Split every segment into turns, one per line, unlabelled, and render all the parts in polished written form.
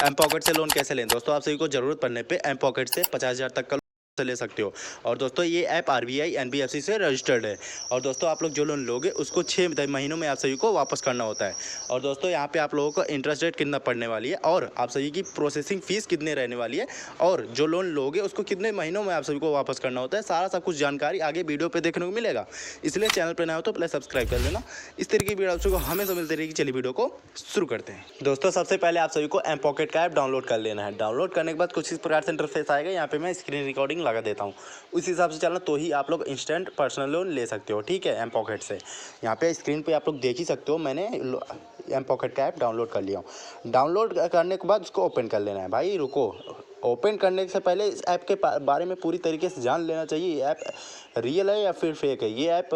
M pocket से loan कैसे लें दोस्तों, आप सभी को ज़रूरत पड़ने पे एम पॉकेट से 50,000 तक का से ले सकते हो। और दोस्तों ये ऐप आरबीआई एनबीएफसी से रजिस्टर्ड है। और दोस्तों आप लोग जो लोन लोगे उसको 6 महीनों में आप सभी को वापस करना होता है। और दोस्तों यहाँ पे आप लोगों को इंटरेस्ट रेट कितना पड़ने वाली है और आप सभी की प्रोसेसिंग फीस कितने रहने वाली है और जो लोन लोगे उसको कितने महीनों में आप सभी को वापस करना होता है, सारा सब कुछ जानकारी आगे वीडियो पे देखने को मिलेगा। इसलिए चैनल पर नया हो तो पहले सब्सक्राइब कर लेना। इस तरीके की वीडियो आप सभी को हमेशा मिलती रहेगी। चलिए वीडियो को शुरू करते हैं। दोस्तों सबसे पहले आप सभी को एम पॉकेट का ऐप डाउनलोड कर लेना है। डाउनलोड करने के बाद कुछ इस प्रकार से इंटरफेस आएगा। यहाँ पे मैं स्क्रीन रिकॉर्डिंग लगा देता हूँ, उस हिसाब से चलना तो ही आप लोग इंस्टेंट पर्सनल लोन ले सकते हो। ठीक है, एम पॉकेट से यहाँ पे स्क्रीन पे आप लोग देख ही सकते हो, मैंने एम पॉकेट का ऐप डाउनलोड कर लिया हूँ। डाउनलोड करने के बाद उसको ओपन कर लेना है। भाई रुको, ओपन करने से पहले इस ऐप के बारे में पूरी तरीके से जान लेना चाहिए। ये ऐप रियल है या फिर फेक है, ये ऐप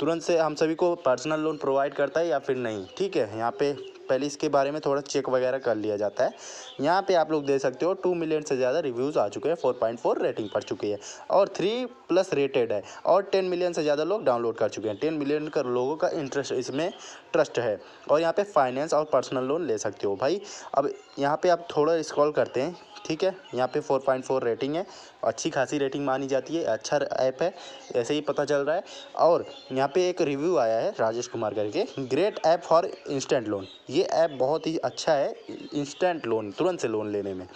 तुरंत से हम सभी को पर्सनल लोन प्रोवाइड करता है या फिर नहीं। ठीक है, यहाँ पे पहले इसके बारे में थोड़ा चेक वगैरह कर लिया जाता है। यहाँ पे आप लोग देख सकते हो 2 मिलियन से ज़्यादा रिव्यूज़ आ चुके हैं, 4.4 रेटिंग पड़ चुकी है और 3+ रेटेड है और 10 मिलियन से ज़्यादा लोग डाउनलोड कर चुके हैं। 10 मिलियन का लोगों का इंटरेस्ट इसमें ट्रस्ट है। और यहाँ पे फाइनेंस और पर्सनल लोन ले सकते हो। भाई अब यहाँ पे आप थोड़ा स्क्रॉल करते हैं। ठीक है, यहाँ पे 4.4 रेटिंग है, अच्छी खासी रेटिंग मानी जाती है, अच्छा ऐप है, ऐसे ही पता चल रहा है। और यहाँ पे एक रिव्यू आया है राजेश कुमार करके, great app for instant loan. ये ऐप बहुत ही अच्छा है इंस्टेंट लोन, तुरंत से लोन लेने में।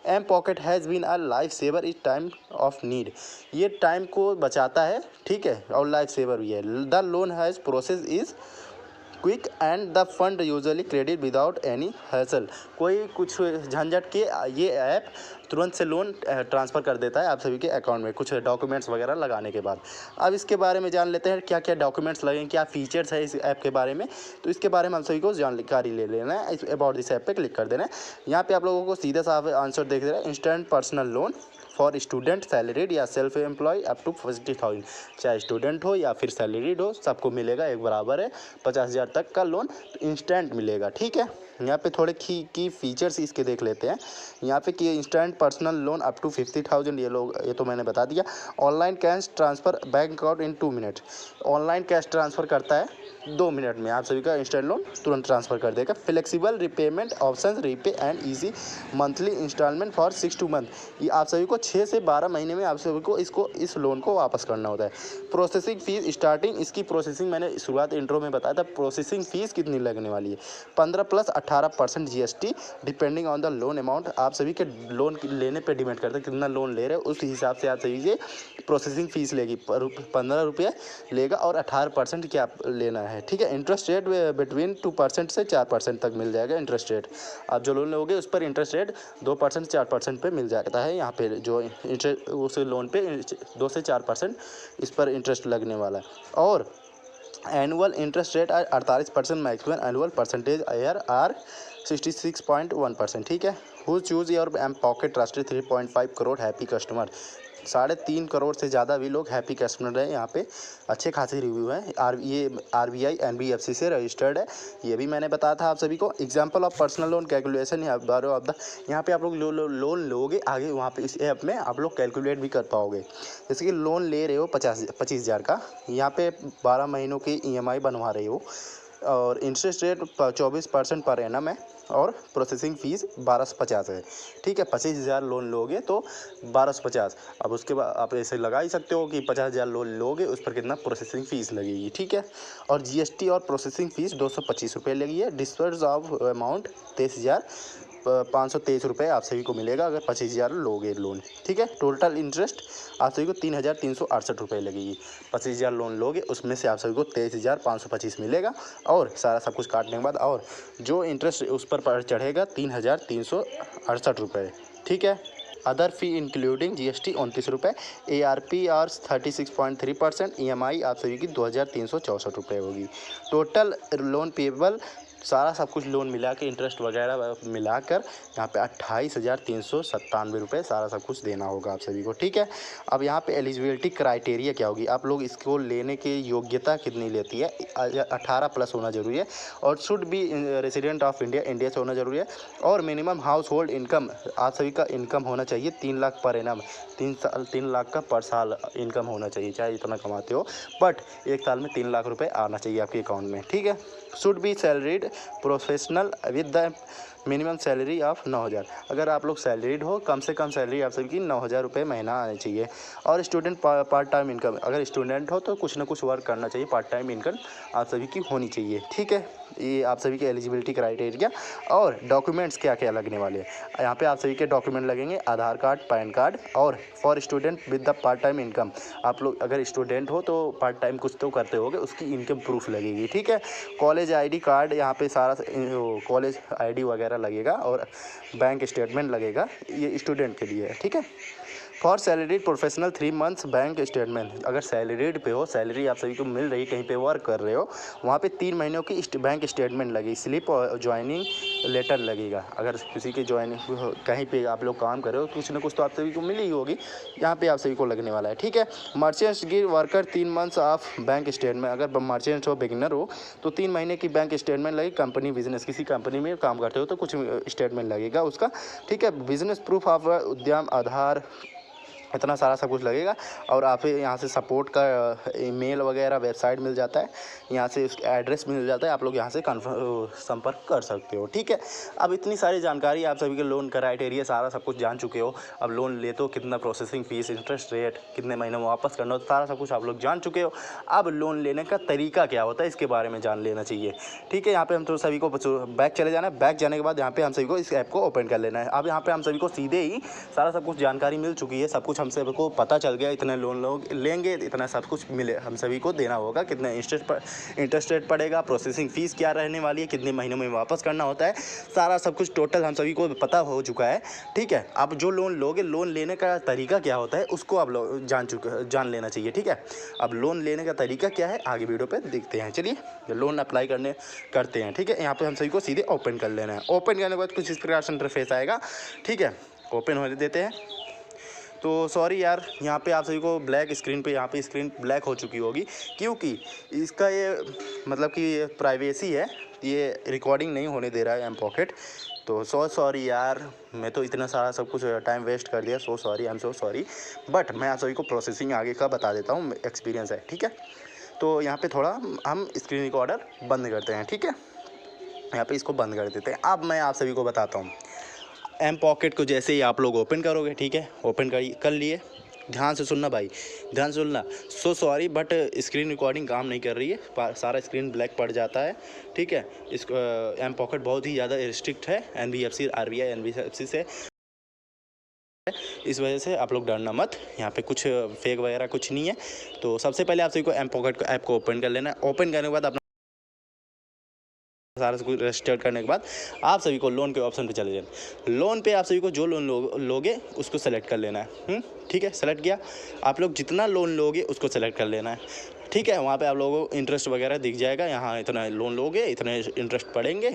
M pocket has been a life saver this time of need. ये टाइम को बचाता है, ठीक है, और लाइफ सेवर भी है। The loan has process is quick and the fund usually credit without any hassle. कोई कुछ झंझट के ये ऐप तुरंत से लोन ट्रांसफ़र कर देता है आप सभी के अकाउंट में, कुछ डॉक्यूमेंट्स वगैरह लगाने के बाद। अब इसके बारे में जान लेते हैं क्या क्या डॉक्यूमेंट्स लगेंगे, क्या फीचर्स है इस ऐप के बारे में। तो इसके बारे में हम सभी को जानकारी ले लेना है। इस अबाउट दिस ऐप पे क्लिक कर देना है। यहाँ पे आप लोगों को सीधा साफ आंसर देख रहे हैं, instant personal loan for student, salaried या सेल्फ एम्प्लॉय अप टू 50,000। चाहे स्टूडेंट हो या फिर सैलरीड हो, सबको मिलेगा एक बराबर है। 50,000 तक का लोन इंस्टेंट मिलेगा। ठीक है, यहाँ पे थोड़े की फीचर्स इसके देख लेते हैं। यहाँ पे कि instant personal loan up to 50,000, ये तो मैंने बता दिया। Online cash transfer bank account in 2 minute. Online cash transfer करता है 2 मिनट में, आप सभी का इंस्टेंट लोन तुरंत ट्रांसफ़र कर देगा। Flexible repayment option, repay and easy monthly instalment for 6 to month. ये आप सभी को 6 से 12 महीने में आप सभी को इस लोन को वापस करना होता है। प्रोसेसिंग फ़ीस स्टार्टिंग, इसकी प्रोसेसिंग मैंने शुरुआत इंट्रो में बताया था। प्रोसेसिंग फ़ीस कितनी लगने वाली है, 15+18% GST depending on the loan amount. आप सभी के लोन लेने पे डिपेंड करता है, कितना लोन ले रहे हो उस हिसाब से आप सभी से प्रोसेसिंग फ़ीस लेगी। 15 रुपये लेगा और 18% क्या लेना है। ठीक है, इंटरेस्ट रेट बिटवीन 2% से 4% तक मिल जाएगा। इंटरेस्ट रेट आप जो लोन लोगे उस पर इंटरेस्ट रेट 2% 4% पे मिल जाता है। यहाँ पे जो इंटरेस्ट उस लोन पे 2 से 4% इस पर इंटरेस्ट लगने वाला है। और annual interest rate 48%, maximum annual percentage year are 66.1%। ठीक है, who choose your M pocket trusted 3.5 crore happy customer. 3.5 crore से ज़्यादा भी लोग हैप्पी कस्टमर हैं। यहाँ पे अच्छे खासे रिव्यू हैं। ये आरबीआई एनबीएफसी से रजिस्टर्ड है, ये भी मैंने बताया था आप सभी को। Example of personal loan calculation यहाँ पे आप लोग लोन लोगे आगे, वहाँ पे इस ऐप में आप लोग कैलकुलेट भी कर पाओगे। जैसे कि लोन ले रहे हो 25,000 का, यहाँ पे 12 महीनों की EMI बनवा रहे हो और इंटरेस्ट रेट 24% पर एनम है और प्रोसेसिंग फ़ीस 1250 है। ठीक है, 25,000 लोन लोगे तो 1250। अब उसके बाद आप ऐसे लगा ही सकते हो कि 50,000 लोन लोगे उस पर कितना प्रोसेसिंग फ़ीस लगेगी। ठीक है, और GST और प्रोसेसिंग फ़ीस 225 रुपये लगी है। डिस्पर्स ऑफ अमाउंट 23,523 रुपये आप सभी को मिलेगा अगर 25,000 लोगे लोन। ठीक है, टोटल इंटरेस्ट आप सभी को 3,368 रुपये लगेगी। 25,000 लोन लोगे उसमें से आप सभी को 23,525 मिलेगा और सारा सब कुछ काटने के बाद और जो इंटरेस्ट उस पर चढ़ेगा 3,368 रुपये। ठीक है, अदर फी इंक्लूडिंग GST 29 रुपये, ARPR 36.3%, EMI आप सभी की 2,364 रुपये होगी। टोटल लोन पेबल सारा सब कुछ लोन मिला के इंटरेस्ट वगैरह मिलाकर यहाँ पे 28,397 रुपये सारा सब कुछ देना होगा आप सभी को। ठीक है, अब यहाँ पे एलिजिबिलिटी क्राइटेरिया क्या होगी, आप लोग इसको लेने की योग्यता कितनी लेती है। 18+ होना जरूरी है और should be resident of India, India से होना जरूरी है। और मिनिमम हाउस होल्ड इनकम आप सभी का इनकम होना चाहिए 3 लाख पर एनम। 3 लाख का पर साल इनकम होना चाहिए, चाहे जितना कमाते हो, बट एक साल में 3 लाख रुपए आना चाहिए आपके अकाउंट में। ठीक है, should be salaried professional with the minimum salary of 9,000। अगर आप लोग सैलरीड हो, कम से कम सैलरी आप सबकी 9,000 रुपये महीना आनी चाहिए। और स्टूडेंट पार्ट टाइम इनकम, अगर स्टूडेंट हो तो कुछ ना कुछ वर्क करना चाहिए, पार्ट टाइम इनकम आप सभी की होनी चाहिए। ठीक है, ये आप सभी के एलिजिबिलिटी क्राइटेरिया। और डॉक्यूमेंट्स क्या क्या लगने वाले हैं, यहाँ पे आप सभी के डॉक्यूमेंट लगेंगे आधार कार्ड, पैन कार्ड। और for student with the part time income, आप लोग अगर स्टूडेंट हो तो पार्ट टाइम कुछ तो करते होगे, उसकी इनकम प्रूफ लगेगी। ठीक है, कॉलेज आईडी कार्ड, यहाँ पे सारा कॉलेज आईडी वगैरह लगेगा और बैंक स्टेटमेंट लगेगा, ये स्टूडेंट के लिए है। ठीक है, for salaried professional 3 months bank statement, अगर सैलरीड पे हो, सैलरी आप सभी को मिल रही, कहीं पे वर्क कर रहे हो, वहाँ पे 3 महीनों की बैंक स्टेटमेंट लगेगी, स्लिप और ज्वाइनिंग लेटर लगेगा। अगर किसी की ज्वाइनिंग कहीं पे आप लोग काम कर रहे हो, कुछ ना कुछ तो आप सभी को मिली ही होगी, यहाँ पे आप सभी को लगने वाला है। ठीक है, merchants give worker 3 months of bank statement, अगर मर्चेंट हो, बिगिनर हो तो 3 महीने की बैंक स्टेटमेंट लगेगी। कंपनी बिजनेस, किसी कंपनी में काम करते हो तो कुछ स्टेटमेंट लगेगा उसका। ठीक है, बिजनेस प्रूफ ऑफ उद्यम, आधार, इतना सारा सब कुछ लगेगा। और आप यहाँ से सपोर्ट का ईमेल वगैरह वेबसाइट मिल जाता है, यहाँ से उसका एड्रेस मिल जाता है, आप लोग यहाँ से संपर्क कर सकते हो। ठीक है, अब इतनी सारी जानकारी आप सभी के लोन क्राइटेरिया सारा सब कुछ जान चुके हो। अब लोन ले तो कितना प्रोसेसिंग फ़ीस, इंटरेस्ट रेट, कितने महीनों में वापस करना हो, सारा सब कुछ आप लोग जान चुके हो। अब लोन लेने का तरीका क्या होता है इसके बारे में जान लेना चाहिए। ठीक है, यहाँ पर हम तो सभी को बैक चले जाना है। बैक जाने के बाद यहाँ पर हम सभी को इस ऐप को ओपन कर लेना है। अब यहाँ पर हम सभी को सीधे ही सारा सब कुछ जानकारी मिल चुकी है, सब कुछ हम सभी को पता चल गया, इतने लोन लोग लेंगे, इतना सब कुछ मिले, हम सभी को देना होगा, कितना इंटरेस्ट रेट पड़ेगा, प्रोसेसिंग फ़ीस क्या रहने वाली है, कितने महीनों में वापस करना होता है, सारा सब कुछ टोटल हम सभी को पता हो चुका है। ठीक है, अब जो लोन लोगे, लोन लेने का तरीका क्या होता है उसको आप लोग जान लेना चाहिए। ठीक है, अब लोन लेने का तरीका क्या है आगे वीडियो पर देखते हैं। चलिए लोन अप्लाई करते हैं। ठीक है, यहाँ पर हम सभी को सीधे ओपन कर लेना है। ओपन करने के बाद कुछ इस प्रकार से इंटरफेस आएगा। ठीक है, ओपन होने देते हैं। तो सॉरी यार, यहाँ पे आप सभी को ब्लैक स्क्रीन पे, यहाँ पे स्क्रीन ब्लैक हो चुकी होगी क्योंकि इसका ये मतलब कि ये प्राइवेसी है, ये रिकॉर्डिंग नहीं होने दे रहा है एम पॉकेट। तो सॉरी यार, मैं तो इतना सारा सब कुछ टाइम वेस्ट कर दिया, sorry, I am sorry. But मैं आप सभी को प्रोसेसिंग आगे का बता देता हूँ, एक्सपीरियंस है। ठीक है, तो यहाँ पे थोड़ा हम स्क्रीन रिकॉर्डर बंद करते हैं। ठीक है, यहाँ पे इसको बंद कर देते हैं। अब मैं आप सभी को बताता हूँ एम पॉकेट को जैसे ही आप लोग ओपन करोगे। ठीक है, ओपन कर लिए, ध्यान से सुनना भाई, ध्यान से सुनना। सॉरी बट स्क्रीन रिकॉर्डिंग काम नहीं कर रही है, सारा स्क्रीन ब्लैक पड़ जाता है। ठीक है, इस एम पॉकेट बहुत ही ज़्यादा रिस्ट्रिक्ट है NBFC RBI NBFC से, इस वजह से आप लोग डरना मत, यहाँ पे कुछ फेक वगैरह कुछ नहीं है। तो सबसे पहले आप सभी को एम पॉकेट ऐप को ओपन कर लेना है। ओपन करने के बाद अपना सारा कुछ रजिस्टर करने के बाद आप सभी को लोन के ऑप्शन पे चले जाना। लोन पे आप सभी को जो लोन लोगे उसको सेलेक्ट कर लेना है। ठीक है, सेलेक्ट किया, आप लोग जितना लोन लोगे उसको सेलेक्ट कर लेना है। ठीक है, वहाँ पे आप लोगों को इंटरेस्ट वगैरह दिख जाएगा, यहाँ इतना लोन लोगे इतने इंटरेस्ट पड़ेंगे,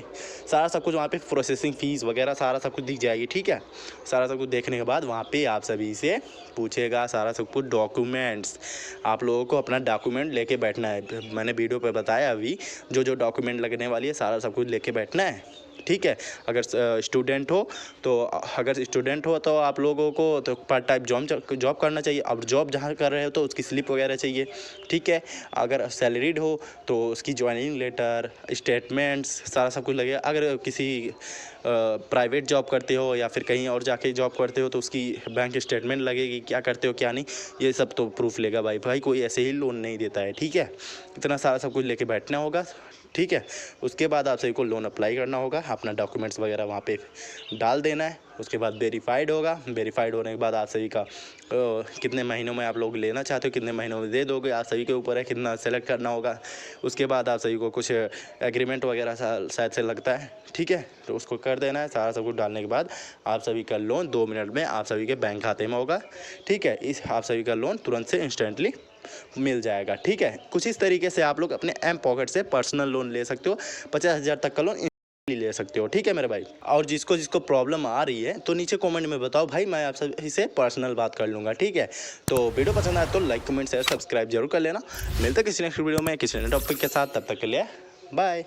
सारा सब कुछ वहाँ पे प्रोसेसिंग फ़ीस वगैरह सारा सब कुछ दिख जाएगी। ठीक है, सारा सब कुछ देखने के बाद वहाँ पे आप सभी से पूछेगा सारा सब कुछ डॉक्यूमेंट्स, आप लोगों को अपना डॉक्यूमेंट लेके बैठना है। मैंने वीडियो पे बताया अभी जो डॉक्यूमेंट लगने वाली है सारा सब कुछ लेके बैठना है। ठीक है, अगर स्टूडेंट हो तो आप लोगों को तो पार्ट टाइम जॉब करना चाहिए। अब जॉब जहाँ कर रहे हो तो उसकी स्लिप वगैरह चाहिए। ठीक है, अगर सैलरीड हो तो उसकी ज्वाइनिंग लेटर, स्टेटमेंट्स, सारा सब कुछ लगेगा। अगर किसी प्राइवेट जॉब करते हो या फिर कहीं और जाके जॉब करते हो तो उसकी बैंक स्टेटमेंट लगेगी, क्या करते हो क्या नहीं, ये सब तो प्रूफ लेगा भाई कोई ऐसे ही लोन नहीं देता है। ठीक है, इतना सारा सब कुछ लेके बैठना होगा। ठीक है, उसके बाद आप सभी को लोन अप्लाई करना होगा, अपना डॉक्यूमेंट्स वगैरह वहाँ पे डाल देना है। उसके बाद वेरीफाइड होगा, वेरीफाइड होने के बाद आप सभी का कितने महीनों में आप लोग लेना चाहते हो, कितने महीनों में दे दोगे, आप सभी के ऊपर है, कितना सेलेक्ट करना होगा। उसके बाद आप सभी को कुछ एग्रीमेंट वगैरह शायद से लगता है। ठीक है, तो उसको कर देना है। सारा सब कुछ डालने के बाद आप सभी का लोन 2 मिनट में आप सभी के बैंक खाते में होगा। ठीक है, इस आप सभी का लोन तुरंत से इंस्टेंटली मिल जाएगा। ठीक है, कुछ इस तरीके से आप लोग अपने एम पॉकेट से पर्सनल लोन ले सकते हो, 50,000 तक का लोन ले सकते हो। ठीक है मेरे भाई, और जिसको प्रॉब्लम आ रही है तो नीचे कमेंट में बताओ भाई, मैं आप सभी से पर्सनल बात कर लूँगा। ठीक है, तो वीडियो पसंद आए तो लाइक कमेंट शेयर सब्सक्राइब जरूर कर लेना। मिलते किसी नेक्स्ट वीडियो में किसी नए टॉपिक के साथ, तब तक के लिए बाय।